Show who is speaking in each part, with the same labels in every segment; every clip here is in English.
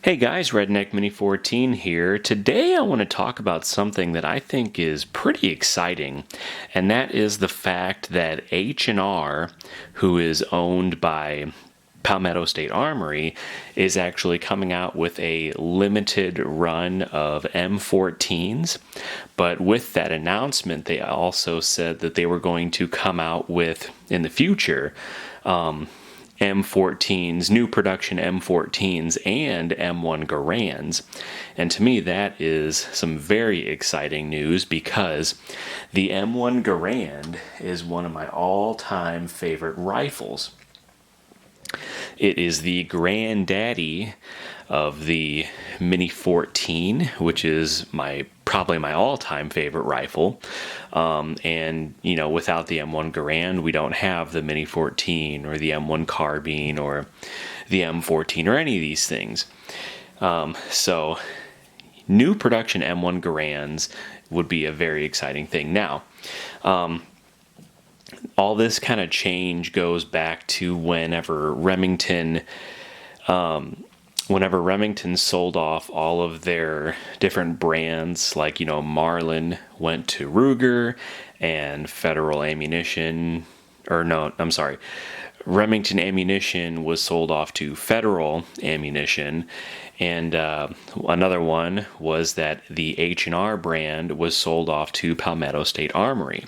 Speaker 1: Hey guys, Redneck Mini 14 here. Today I want to talk about something that I think is pretty exciting, and that is the fact that H&R, who is owned by Palmetto State Armory, is actually coming out with a limited run of M14s. But with that announcement, they also said that they were going to come out with, in the future, M14s, new production M14s and M1 Garands. And to me, that is some very exciting news because the M1 Garand is one of my all-time favorite rifles. It is the granddaddy of the Mini 14, which is probably my all-time favorite rifle. And without the M1 Garand, we don't have the Mini 14 or the M1 Carbine or the M14 or any of these things. So new production M1 Garands would be a very exciting thing. Now, all this kind of change goes back to whenever Remington sold off all of their different brands, like, Marlin went to Ruger and Federal Ammunition, Remington Ammunition was sold off to Federal Ammunition, and another one was that the H&R brand was sold off to Palmetto State Armory.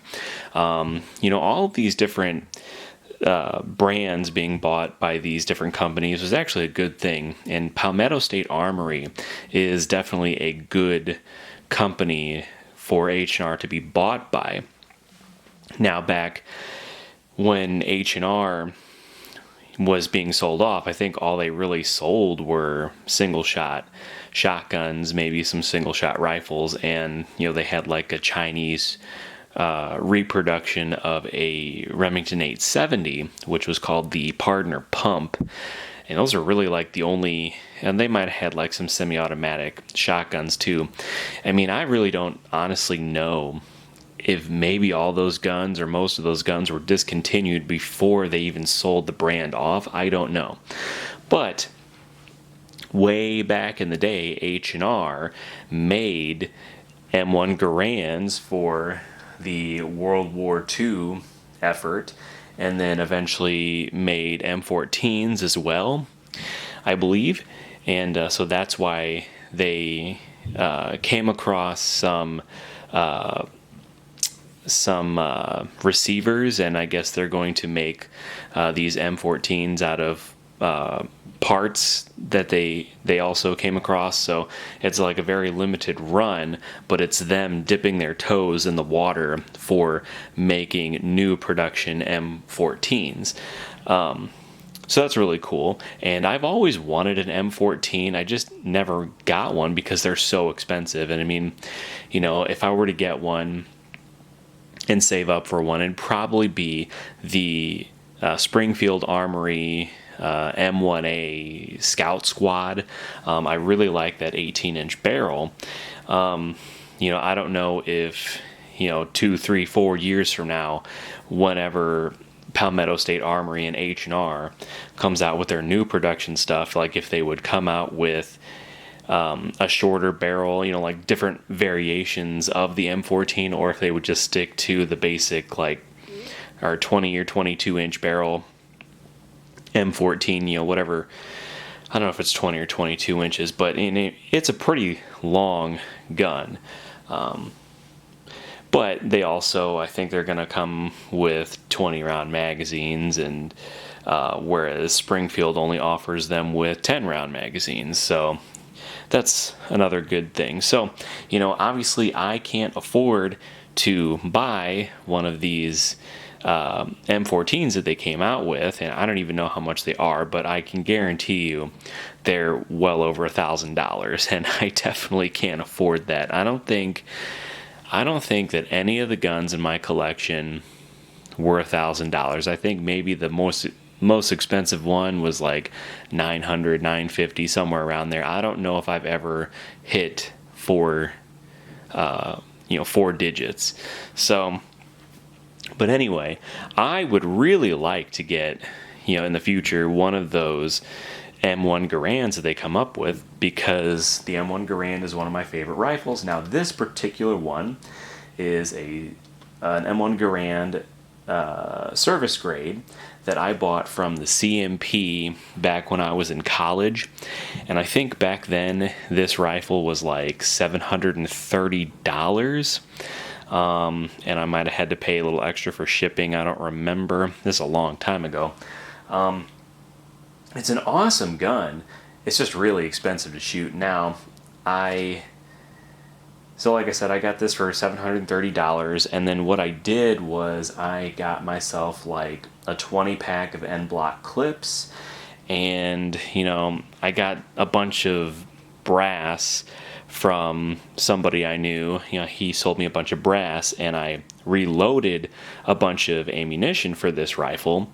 Speaker 1: All of these different brands being bought by these different companies was actually a good thing, and Palmetto State Armory is definitely a good company for H&R to be bought by. Now, back when H&R was being sold off, I think all they really sold were single shot shotguns, maybe some single shot rifles, and they had like a Chinese reproduction of a Remington 870, which was called the Pardner Pump. And those are really like the only, and they might have had like some semi-automatic shotguns too. I mean, I really don't honestly know if maybe all those guns or most of those guns were discontinued before they even sold the brand off. I don't know. But way back in the day, H&R made M1 Garands for the World War II effort, and then eventually made M14s as well, I believe. And so that's why they came across some receivers, and I guess they're going to make these M14s out of parts that they also came across. So it's like a very limited run, but it's them dipping their toes in the water for making new production M14s. So that's really cool, and I've always wanted an M14. I just never got one because they're so expensive. And I mean, if I were to get one and save up for one, it'd probably be the Springfield Armory M1A Scout Squad. I really like that 18-inch barrel. I don't know if 2, 3, 4 years from now, whenever Palmetto State Armory and H&R comes out with their new production stuff, like if they would come out with a shorter barrel, like different variations of the M14, or if they would just stick to the basic, like, our 20 or 22 inch barrel M14, whatever. I don't know if it's 20 or 22 inches, but it's a pretty long gun. But they also, I think they're going to come with 20 round magazines, and whereas Springfield only offers them with 10 round magazines. So that's another good thing. So, obviously I can't afford to buy one of these M14s that they came out with, and I don't even know how much they are, but I can guarantee you they're well over $1,000, and I definitely can't afford that. I don't think that any of the guns in my collection were $1,000. I think maybe the most expensive one was like $900, $950, somewhere around there. I don't know if I've ever hit four digits. So, but anyway, I would really like to get, in the future, one of those M1 Garands that they come up with, because the M1 Garand is one of my favorite rifles. Now this particular one is an M1 Garand service grade that I bought from the CMP back when I was in college, and I think back then this rifle was like $730, and I might have had to pay a little extra for shipping. I don't remember. This is a long time ago. It's an awesome gun. It's just really expensive to shoot. Now, so like I said, I got this for $730, and then what I did was I got myself like a 20 pack of N-block clips, and I got a bunch of brass from somebody I knew. He sold me a bunch of brass, and I reloaded a bunch of ammunition for this rifle.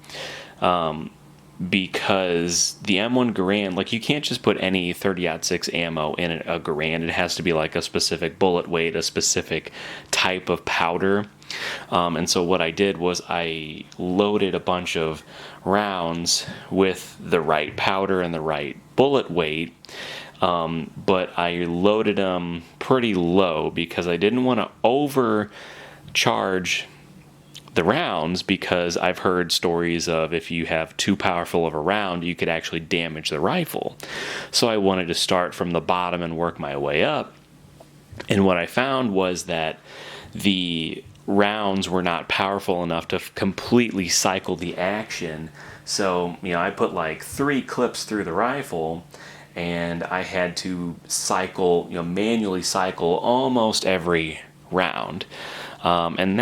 Speaker 1: Because the M1 Garand, like, you can't just put any 30-06 ammo in a Garand. It has to be like a specific bullet weight, a specific type of powder. And so what I did was I loaded a bunch of rounds with the right powder and the right bullet weight, but I loaded them pretty low because I didn't want to overcharge the rounds, because I've heard stories of if you have too powerful of a round, you could actually damage the rifle. So I wanted to start from the bottom and work my way up. And what I found was that the rounds were not powerful enough to completely cycle the action. So, I put like 3 clips through the rifle, and I had to cycle, manually cycle almost every round. And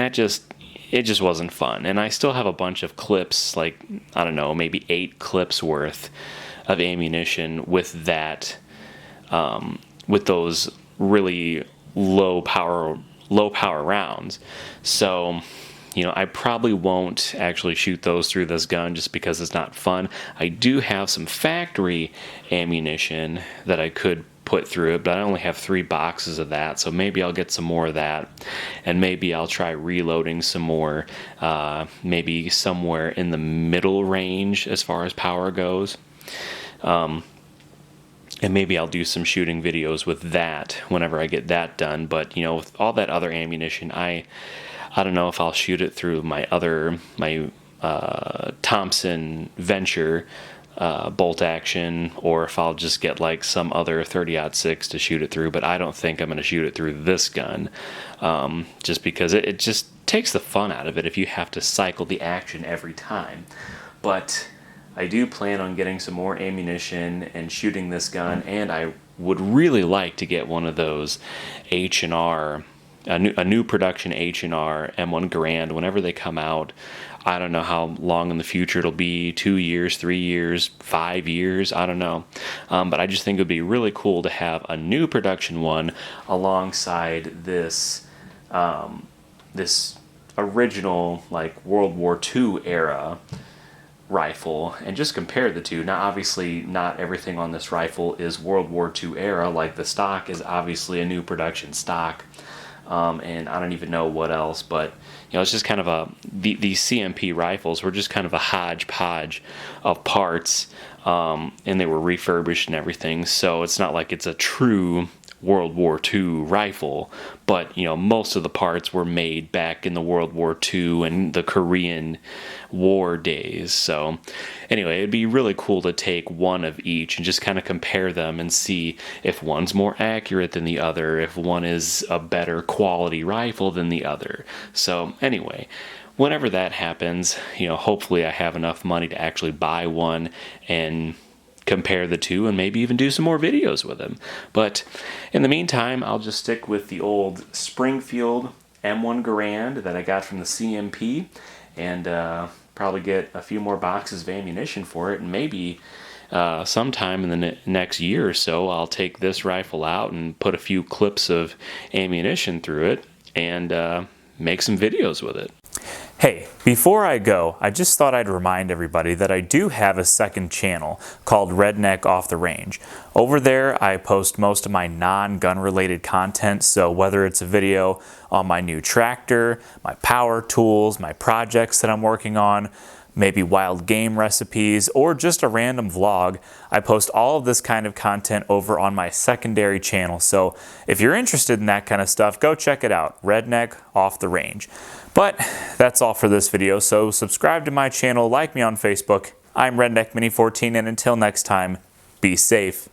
Speaker 1: it just wasn't fun. And I still have a bunch of clips, like, I don't know, maybe 8 clips worth of ammunition with that, with those really low power rounds. So, I probably won't actually shoot those through this gun just because it's not fun. I do have some factory ammunition that I could put through it, but I only have 3 boxes of that, so maybe I'll get some more of that, and maybe I'll try reloading some more, maybe somewhere in the middle range as far as power goes, and maybe I'll do some shooting videos with that whenever I get that done. But with all that other ammunition, I don't know if I'll shoot it through my Thompson Venture bolt action, or if I'll just get like some other 30-06 to shoot it through. But I don't think I'm going to shoot it through this gun, just because it just takes the fun out of it if you have to cycle the action every time. But I do plan on getting some more ammunition and shooting this gun, and I would really like to get one of those H&R, a new production H&R M1 Garand whenever they come out. I don't know how long in the future it'll be, 2 years, 3 years, 5 years, I don't know. But I just think it would be really cool to have a new production one alongside this this original, like, World War II era rifle, and just compare the two. Now, obviously, not everything on this rifle is World War II era. Like, the stock is obviously a new production stock, and I don't even know what else, but it's just kind of these CMP rifles were just kind of a hodgepodge of parts, and they were refurbished and everything, so it's not like it's a true World War II rifle, but most of the parts were made back in the World War II and the Korean War days. So anyway, it'd be really cool to take one of each and just kind of compare them and see if one's more accurate than the other, if one is a better quality rifle than the other. So anyway, whenever that happens, hopefully I have enough money to actually buy one and compare the two, and maybe even do some more videos with them. But in the meantime, I'll just stick with the old Springfield M1 Garand that I got from the CMP, and probably get a few more boxes of ammunition for it, and maybe sometime in the next year or so I'll take this rifle out and put a few clips of ammunition through it and make some videos with it.
Speaker 2: Hey, before I go, I just thought I'd remind everybody that I do have a second channel called Redneck Off the Range. Over there, I post most of my non-gun related content, so whether it's a video on my new tractor, my power tools, my projects that I'm working on, maybe wild game recipes, or just a random vlog. I post all of this kind of content over on my secondary channel. So if you're interested in that kind of stuff, go check it out, Redneck Off the Range. But that's all for this video, so subscribe to my channel, like me on Facebook. I'm Redneck Mini 14, and until next time, be safe.